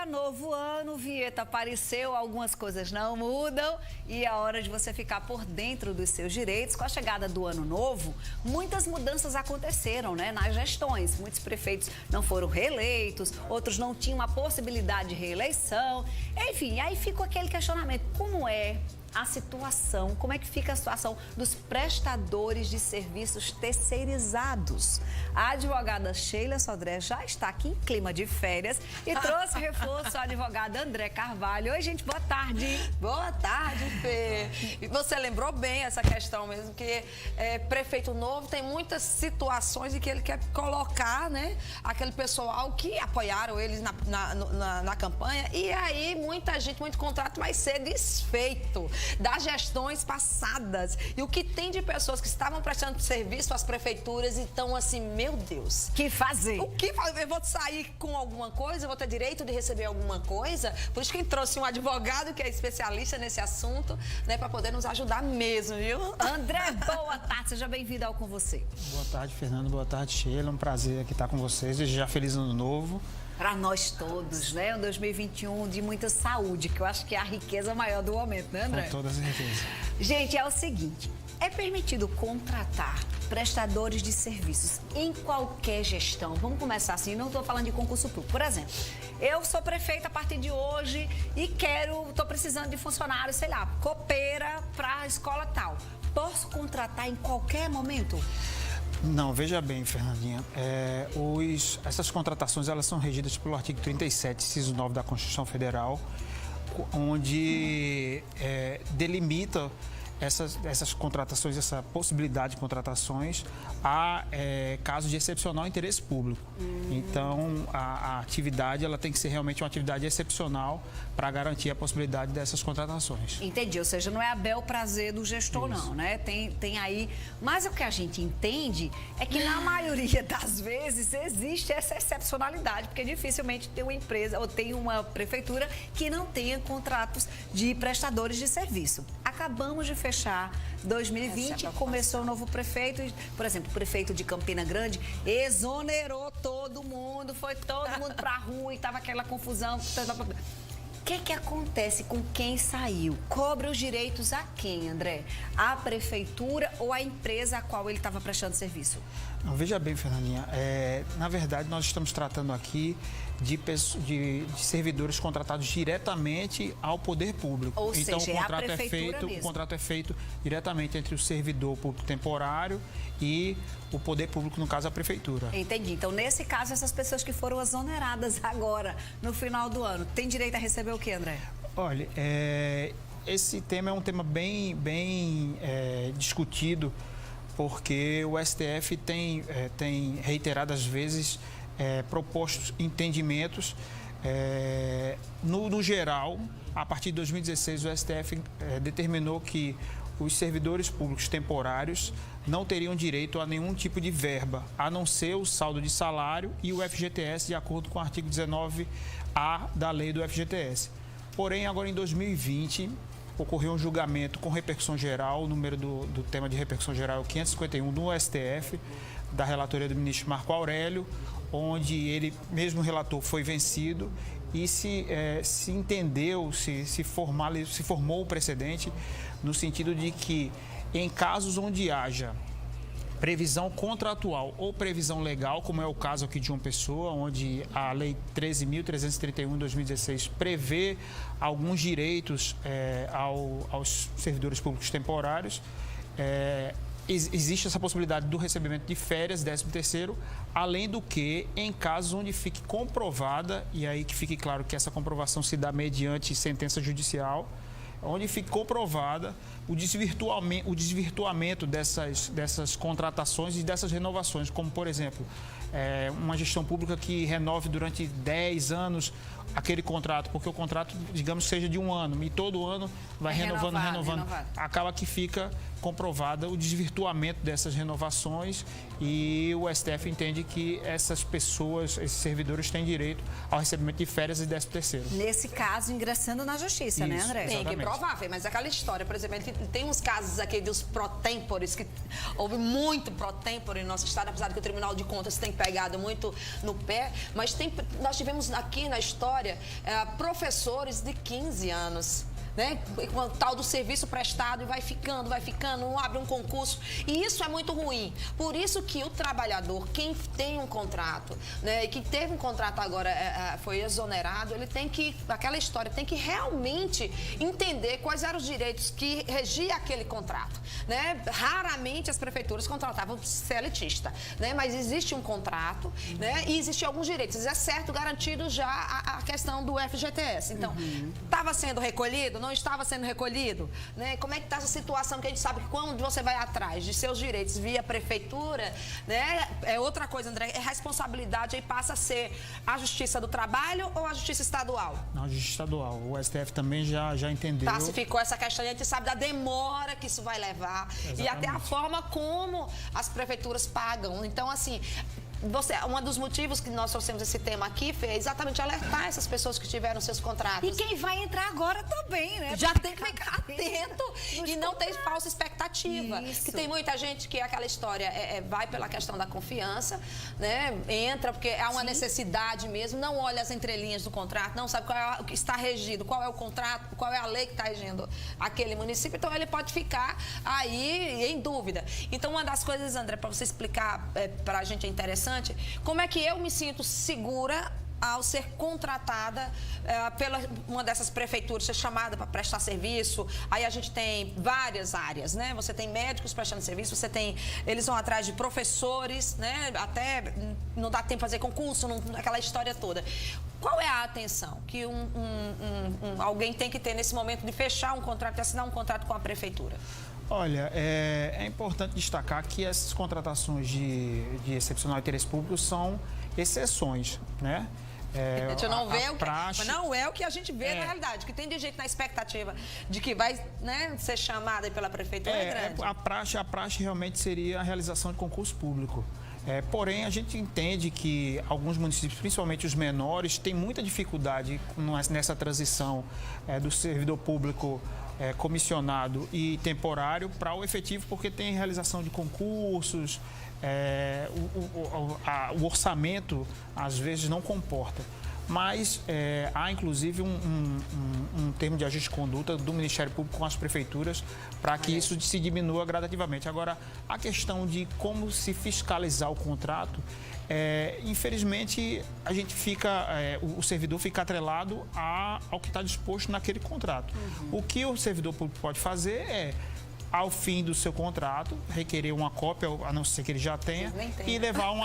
dia, novo ano, Vinheta apareceu, algumas coisas não mudam e é hora de você ficar por dentro dos seus direitos. Com a chegada do ano novo, muitas mudanças aconteceram, né, nas gestões. Muitos prefeitos não foram reeleitos, outros não tinham a possibilidade de reeleição. Enfim, aí fica aquele questionamento, como é a situação, como é que fica a situação dos prestadores de serviços terceirizados? A advogada Sheila Sodré já está aqui em clima de férias e trouxe reforço a advogada André Carvalho. Oi, gente, boa tarde. Boa tarde, Fê. E você lembrou bem essa questão mesmo, que prefeito novo tem muitas situações em que ele quer colocar, né, aquele pessoal que apoiaram eles na campanha, e aí muita gente, muito contrato vai ser desfeito das gestões passadas. E o que tem de pessoas que estavam prestando serviço às prefeituras e estão assim, meu Deus. Que fazer? O que fazer? Eu vou sair com alguma coisa? Eu vou ter direito de receber alguma coisa? Por isso que a gente trouxe um advogado que é especialista nesse assunto, né, para poder nos ajudar mesmo, viu? André, boa tarde. Seja bem-vindo ao Com Você. Boa tarde, Fernando. Boa tarde, Sheila. Um prazer aqui estar com vocês. Desejar feliz ano novo. Para nós todos, né? Um 2021 de muita saúde, que eu acho que é a riqueza maior do momento, né, André? Com toda certeza. Gente, é o seguinte, é permitido contratar prestadores de serviços em qualquer gestão? Vamos começar assim, não estou falando de concurso público. Por exemplo, eu sou prefeita a partir de hoje e estou precisando de funcionários, sei lá, copeira para a escola tal. Posso contratar em qualquer momento? Não, veja bem, Fernandinha, essas contratações elas são regidas pelo artigo 37, inciso 9 da Constituição Federal, onde delimita essas contratações, essa possibilidade de contratações a casos de excepcional interesse público. Então, a atividade ela tem que ser realmente uma atividade excepcional para garantir a possibilidade dessas contratações. Entendi, ou seja, não é a bel prazer do gestor, isso. Não, né? Tem aí... Mas o que a gente entende é que na maioria das vezes existe essa excepcionalidade, porque dificilmente tem uma empresa ou tem uma prefeitura que não tenha contratos de prestadores de serviço. Acabamos de fechar 2020, começou o novo prefeito, por exemplo, o prefeito de Campina Grande exonerou todo mundo, foi todo mundo pra rua e tava aquela confusão. O que acontece com quem saiu? Cobra os direitos a quem, André? A prefeitura ou a empresa a qual ele estava prestando serviço? Não, veja bem, Fernandinha, na verdade nós estamos tratando aqui de servidores contratados diretamente ao poder público. Ou então, seja, o contrato é feito diretamente entre o servidor público temporário e o poder público, no caso, a prefeitura. Entendi. Então, nesse caso, essas pessoas que foram exoneradas agora, no final do ano, têm direito a receber o quê, André? Olha, esse tema é um tema bem discutido, porque o STF tem reiteradas vezes propostos entendimentos. No geral, a partir de 2016, o STF determinou que os servidores públicos temporários não teriam direito a nenhum tipo de verba, a não ser o saldo de salário e o FGTS, de acordo com o artigo 19A da lei do FGTS. Porém, agora em 2020, ocorreu um julgamento com repercussão geral, o número do tema de repercussão geral é o 551 do STF, da relatoria do ministro Marco Aurélio, onde ele mesmo relator foi vencido e se entendeu, se formou o precedente no sentido de que em casos onde haja previsão contratual ou previsão legal, como é o caso aqui de uma pessoa, onde a Lei 13.331 de 2016 prevê alguns direitos aos servidores públicos temporários, existe essa possibilidade do recebimento de férias, 13º, além do que, em casos onde fique comprovada, e aí que fique claro que essa comprovação se dá mediante sentença judicial, onde fique comprovada o desvirtuamento dessas contratações e dessas renovações, como, por exemplo, uma gestão pública que renove durante 10 anos aquele contrato, porque o contrato, digamos, seja de um ano, e todo ano vai renovando. Acaba que fica comprovada o desvirtuamento dessas renovações e o STF entende que essas pessoas, esses servidores, têm direito ao recebimento de férias e 13º. Nesse caso, ingressando na justiça, né, André? Tem que provar, mas aquela história, por exemplo, ele que tem uns casos aqui dos pró-tempores, que houve muito pró-tempore em nosso estado, apesar de que o Tribunal de Contas tem pegado muito no pé, mas nós tivemos aqui na história professores de 15 anos. Né? Com o tal do serviço prestado e vai ficando, não abre um concurso. E isso é muito ruim. Por isso que o trabalhador, quem tem um contrato, né, e que teve um contrato agora, foi exonerado, ele tem que, aquela história, tem que realmente entender quais eram os direitos que regia aquele contrato. Né? Raramente as prefeituras contratavam seletista, né? Mas existe um contrato, né? E existem alguns direitos. É certo, garantido já a questão do FGTS. Então, estava sendo recolhido? Não estava sendo recolhido, né? Como é que está essa situação? Que a gente sabe que quando você vai atrás de seus direitos via prefeitura, né? É outra coisa, André, a responsabilidade aí passa a ser a Justiça do Trabalho ou a Justiça Estadual? Não, a Justiça Estadual. O STF também já entendeu. Pacificou essa questão e a gente sabe da demora que isso vai levar. Exatamente. E até a forma como as prefeituras pagam. Então, assim, um dos motivos que nós trouxemos esse tema aqui, Fê, é exatamente alertar essas pessoas que tiveram seus contratos. E quem vai entrar agora também, né? Já tem que ficar atento e não ter falsa expectativa. Isso. Que tem muita gente que aquela história vai pela questão da confiança, né? Entra porque há uma necessidade mesmo, não olha as entrelinhas do contrato, não sabe qual é o que está regido, qual é o contrato, qual é a lei que está regindo aquele município, então ele pode ficar aí em dúvida. Então, uma das coisas, André, para você explicar para a gente é interessante, como é que eu me sinto segura ao ser contratada pela uma dessas prefeituras, ser chamada para prestar serviço. Aí a gente tem várias áreas, né? Você tem médicos prestando serviço, eles vão atrás de professores, né? Até não dá tempo de fazer concurso, aquela história toda. Qual é a atenção que alguém tem que ter nesse momento de fechar um contrato, de assinar um contrato com a prefeitura? Olha, é importante destacar que essas contratações de excepcional interesse público são exceções, né? A gente não vê mas não é o que a gente vê na realidade, que tem de jeito na expectativa de que vai, né, ser chamada pela prefeitura grande. A praxe realmente seria a realização de concurso público. Porém, a gente entende que alguns municípios, principalmente os menores, têm muita dificuldade nessa transição do servidor público comissionado e temporário para o efetivo, porque tem realização de concursos, o orçamento às vezes não comporta. Mas há inclusive um termo de ajuste de conduta do Ministério Público com as prefeituras para que isso se diminua gradativamente. Agora, a questão de como se fiscalizar o contrato, infelizmente a gente o servidor fica atrelado ao que está disposto naquele contrato. O que o servidor público pode fazer ao fim do seu contrato, requerer uma cópia, a não ser que ele já tenha, e levar um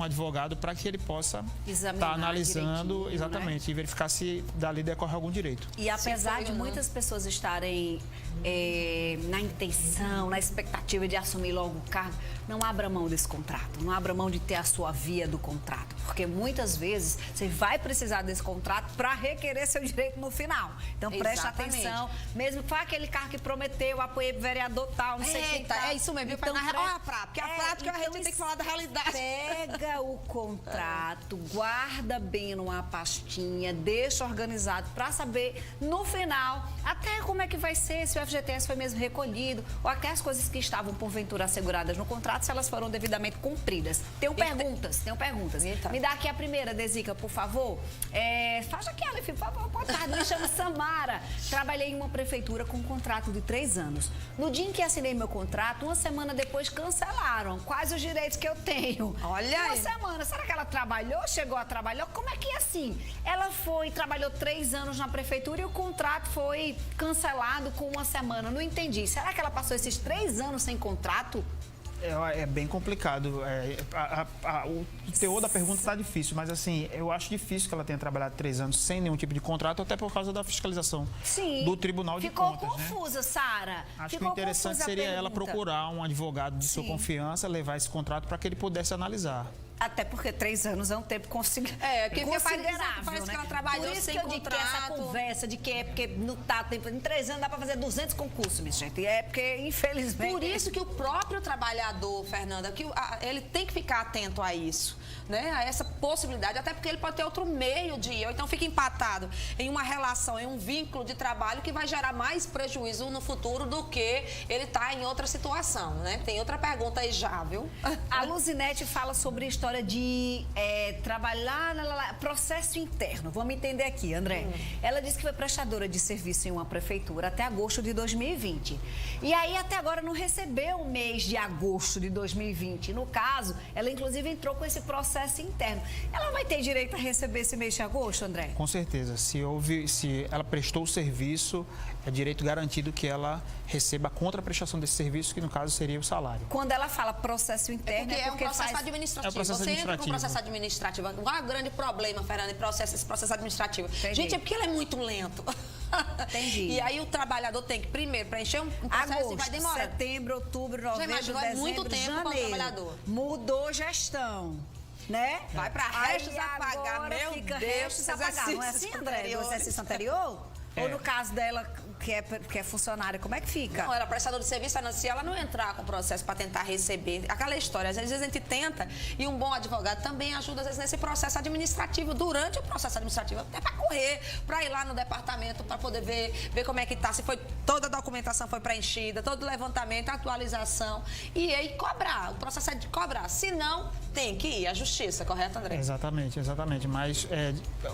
advogado para que ele possa estar analisando exatamente, né? E verificar se dali decorre algum direito. E apesar de muitas pessoas estarem na intenção, na expectativa de assumir logo o cargo, não abra mão desse contrato, não abra mão de ter a sua via do contrato, porque muitas vezes você vai precisar desse contrato para requerer seu direito no final. Então preste atenção, mesmo que foi aquele cargo que prometeu, apoiei vereador tal, não sei o que tal. É isso mesmo, então, a prática, porque a prática a gente tem que falar da realidade. Pega o contrato, guarda bem numa pastinha, deixa organizado para saber no final até como é que vai ser, se o FGTS foi mesmo recolhido, ou até as coisas que estavam porventura asseguradas no contrato, se elas foram devidamente cumpridas. Tenho perguntas. Eita. Me dá aqui a primeira, Desica, por favor. Faz aqui, Aleph, por favor. Boa tarde, me chamo Samara. Trabalhei em uma prefeitura com um contrato de 3 anos. No dia em que assinei meu contrato, uma semana depois cancelaram quais os direitos que eu tenho. Olha aí. Uma semana. Será que ela trabalhou? Chegou a trabalhar? Como é que é assim? Ela trabalhou 3 anos na prefeitura e o contrato foi cancelado com uma semana. Não entendi. Será que ela passou esses 3 anos sem contrato? É bem complicado. O teor da pergunta está difícil, mas assim, eu acho difícil que ela tenha trabalhado 3 anos sem nenhum tipo de contrato, até por causa da fiscalização do Tribunal de Contas. Ficou confusa, Sara. Acho que o interessante seria ela procurar um advogado de sua confiança, levar esse contrato para que ele pudesse analisar. Até porque 3 anos é um tempo que considerável, parece né? que ela trabalhou Por isso sem que eu digo que essa contrato. conversa de que é porque não tá tempo. Em 3 anos dá para fazer 200 concursos, minha gente. É porque, infelizmente... Por isso que o próprio trabalhador, Fernanda, ele tem que ficar atento a isso, né? A essa possibilidade, até porque ele pode ter outro meio de ir, ou então fica empatado em uma relação, em um vínculo de trabalho que vai gerar mais prejuízo no futuro do que ele tá em outra situação, né? Tem outra pergunta aí já, viu? A Luzinete fala sobre a história de trabalhar processo interno. Vamos entender aqui, André. Ela disse que foi prestadora de serviço em uma prefeitura até agosto de 2020. E aí, até agora, não recebeu o mês de agosto de 2020. No caso, ela inclusive entrou com esse processo interno. Ela vai ter direito a receber esse mês de agosto, André? Com certeza. Se ela prestou o serviço, é direito garantido que ela receba a contraprestação desse serviço, que no caso seria o salário. Quando ela fala processo interno, é um processo administrativo. É um processo Você entra com administrativo. um processo administrativo. Qual é o grande problema, Fernanda, esse processo administrativo? Entendi. Gente, é porque ele é muito lento. Entendi. E aí o trabalhador tem que, primeiro, preencher um processo Agosto, e vai demorar. setembro, outubro, novembro, imaginou, é dezembro, muito tempo para o janeiro. trabalhador. Mudou gestão, né? Vai para restos a pagar, agora meu fica Deus, restos a pagar. Não é assim, André? Do exercício anterior? Ou no caso dela, que é funcionária, como é que fica? Não, ela é prestadora de serviço, se ela não entrar com o processo para tentar receber, aquela história, às vezes a gente tenta, e um bom advogado também ajuda, às vezes, nesse processo administrativo, durante o processo administrativo, até para correr, para ir lá no departamento, para poder ver como é que está, se foi toda a documentação foi preenchida, todo o levantamento, atualização, e aí cobrar, o processo é de cobrar, se não, tem que ir à justiça, correto, André? Exatamente. Mas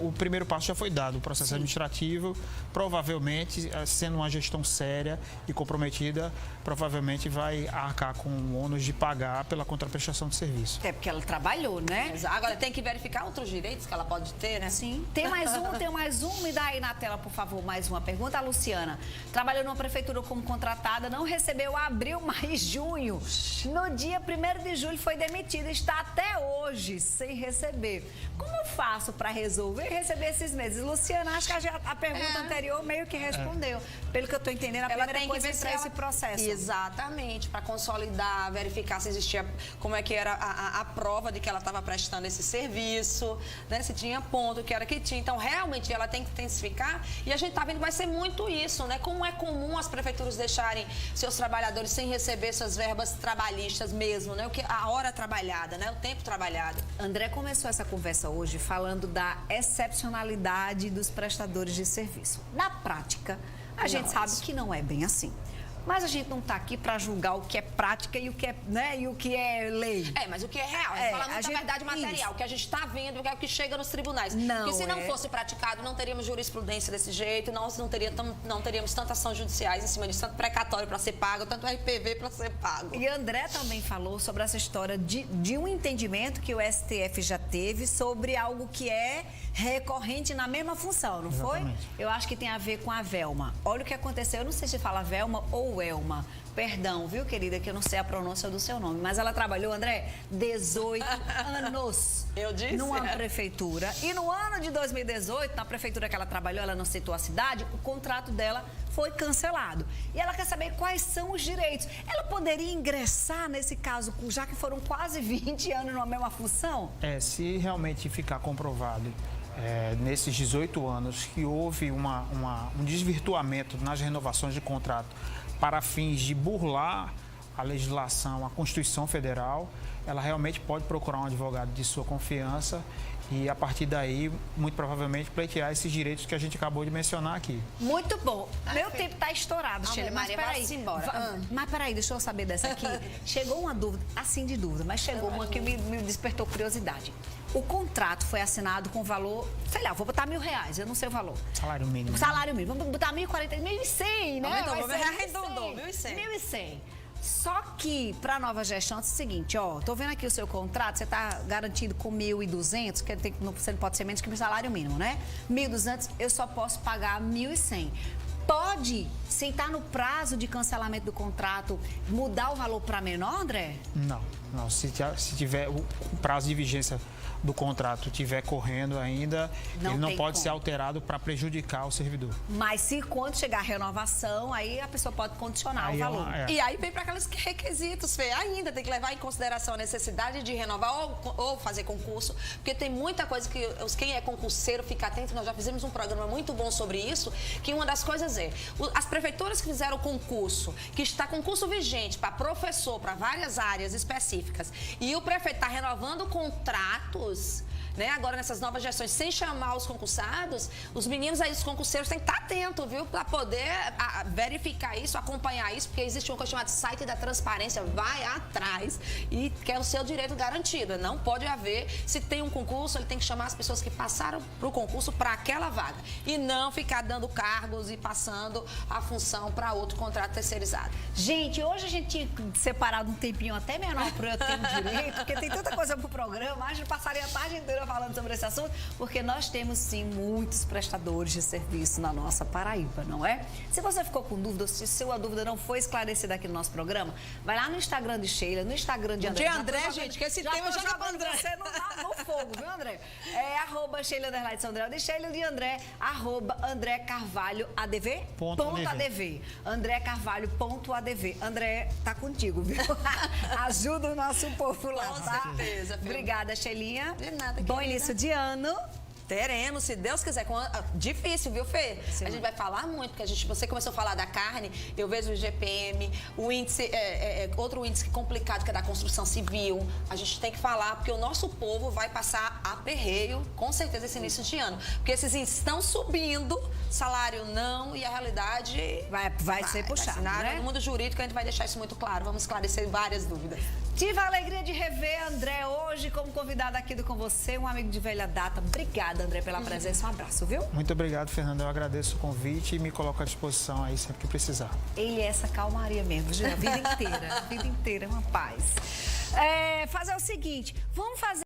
o primeiro passo já foi dado, o processo administrativo, provavelmente, sendo uma gestão séria e comprometida, provavelmente vai arcar com o ônus de pagar pela contraprestação de serviço. É porque ela trabalhou, né? Agora tem que verificar outros direitos que ela pode ter, né? Sim. Tem mais um. Me dá aí na tela, por favor, mais uma pergunta. A Luciana trabalhou numa prefeitura como contratada, não recebeu abril, mais junho. No dia 1º de julho foi demitida, está até hoje sem receber. Como eu faço para resolver e receber esses meses? Luciana, acho que a pergunta anterior meio que respondeu. Pelo que eu estou entendendo, a primeira coisa é entrar esse processo. Exatamente, para consolidar, verificar se existia, como é que era a prova de que ela estava prestando esse serviço, né? Se tinha ponto, que era que tinha. Então, realmente, ela tem que intensificar e a gente está vendo que vai ser muito isso, né? Como é comum as prefeituras deixarem seus trabalhadores sem receber suas verbas trabalhistas mesmo, né? A hora trabalhada, né? O tempo trabalhado. André começou essa conversa hoje falando da excepcionalidade dos prestadores de serviço. Na prática, a gente sabe que não é bem assim. Mas a gente não está aqui para julgar o que é prática e o que é, né, e o que é lei. Mas o que é real. A gente fala muito da verdade material, o que a gente está vendo, o que chega nos tribunais. Porque se não fosse praticado, não teríamos jurisprudência desse jeito, nós não teríamos tantas ações judiciais em cima disso, tanto precatório para ser pago, tanto RPV para ser pago. E André também falou sobre essa história de um entendimento que o STF já teve sobre algo que é recorrente na mesma função, não Exatamente. foi? Eu acho que tem a ver com a Velma. Olha o que aconteceu, eu não sei se fala Velma ou Elma. Perdão, viu, querida, que eu não sei a pronúncia do seu nome. Mas ela trabalhou, André, 18 anos. Eu disse. Numa prefeitura. E no ano de 2018, na prefeitura que ela trabalhou, ela não citou a cidade, o contrato dela foi cancelado. E ela quer saber quais são os direitos. Ela poderia ingressar nesse caso, já que foram quase 20 anos numa mesma função? Se realmente ficar comprovado nesses 18 anos que houve um desvirtuamento nas renovações de contrato para fins de burlar a legislação, a Constituição Federal, ela realmente pode procurar um advogado de sua confiança e, a partir daí, muito provavelmente, pleitear esses direitos que a gente acabou de mencionar aqui. Muito bom. Meu tempo está estourado, Sheila. Mas peraí. Mas peraí, deixa eu saber dessa aqui. Chegou uma dúvida, assim de dúvida, mas chegou uma que me despertou curiosidade. O contrato foi assinado com valor, sei lá, vou botar R$1.000, eu não sei o valor. Salário mínimo. Salário mínimo. Vamos botar 1.040, 1.100, né? Então, Vai ser arredondou, 1.100. 1.100. Só que, para a nova gestão, é o seguinte, ó, tô vendo aqui o seu contrato, você tá garantido com 1.200, que você não pode ser menos que o salário mínimo, né? 1.200, eu só posso pagar 1.100. Pode, sem estar no prazo de cancelamento do contrato, mudar o valor para menor, André? Não. Não, se tiver o prazo de vigência do contrato estiver correndo ainda, ele não pode ser alterado para prejudicar o servidor. Mas se quando chegar a renovação, aí a pessoa pode condicionar o valor. E aí vem para aqueles requisitos, Fê. Ainda tem que levar em consideração a necessidade de renovar ou fazer concurso, porque tem muita coisa que quem é concurseiro fica atento. Nós já fizemos um programa muito bom sobre isso, que uma das coisas é, as prefeituras que fizeram concurso, que está concurso vigente para professor, para várias áreas específicas, e o prefeito está renovando contratos, né, agora nessas novas gestões, sem chamar os concursados, os meninos aí, os concurseiros, têm que estar atentos, viu? Para poder verificar isso, acompanhar isso, porque existe uma coisa chamada site da transparência, vai atrás e quer o seu direito garantido. Não pode haver, se tem um concurso, ele tem que chamar as pessoas que passaram para o concurso para aquela vaga e não ficar dando cargos e passando a função para outro contrato terceirizado. Gente, hoje a gente tinha separado um tempinho até menor para eu ter um direito, porque tem tanta coisa pro programa, a gente passaria a tarde inteira falando sobre esse assunto, porque nós temos sim muitos prestadores de serviço na nossa Paraíba, não é? Se você ficou com dúvida, se sua dúvida não foi esclarecida aqui no nosso programa, vai lá no Instagram de Sheila, no Instagram de André. De André, gente, que esse tema já jogando André. Você no fogo, viu, André? É @Sheila_Sandrel de Sheila de André, @André Carvalho ADV, .adv. André Carvalho.adv. André, tá contigo, viu? Ajuda o nosso povo lá, Com tá? certeza, filho. Obrigada, Sheilinha. De nada, Bom querida. início de ano. Teremos, se Deus quiser. Difícil, viu, Fê? Sim. A gente vai falar muito, porque você começou a falar da carne, eu vejo o IGPM, o índice, outro índice complicado que é da construção civil. A gente tem que falar, porque o nosso povo vai passar aperreio, com certeza, esse início de ano. Porque esses índices estão subindo, salário não, e a realidade vai ser puxado, né? No mundo jurídico, a gente vai deixar isso muito claro. Vamos esclarecer várias dúvidas. Tive a alegria de rever André hoje como convidado aqui do Com Você, um amigo de velha data. Obrigada, André, pela presença. Um abraço, viu? Muito obrigado, Fernanda. Eu agradeço o convite e me coloco à disposição aí sempre que precisar. Ele é essa calmaria mesmo, a vida inteira, uma paz. Fazer o seguinte, vamos fazer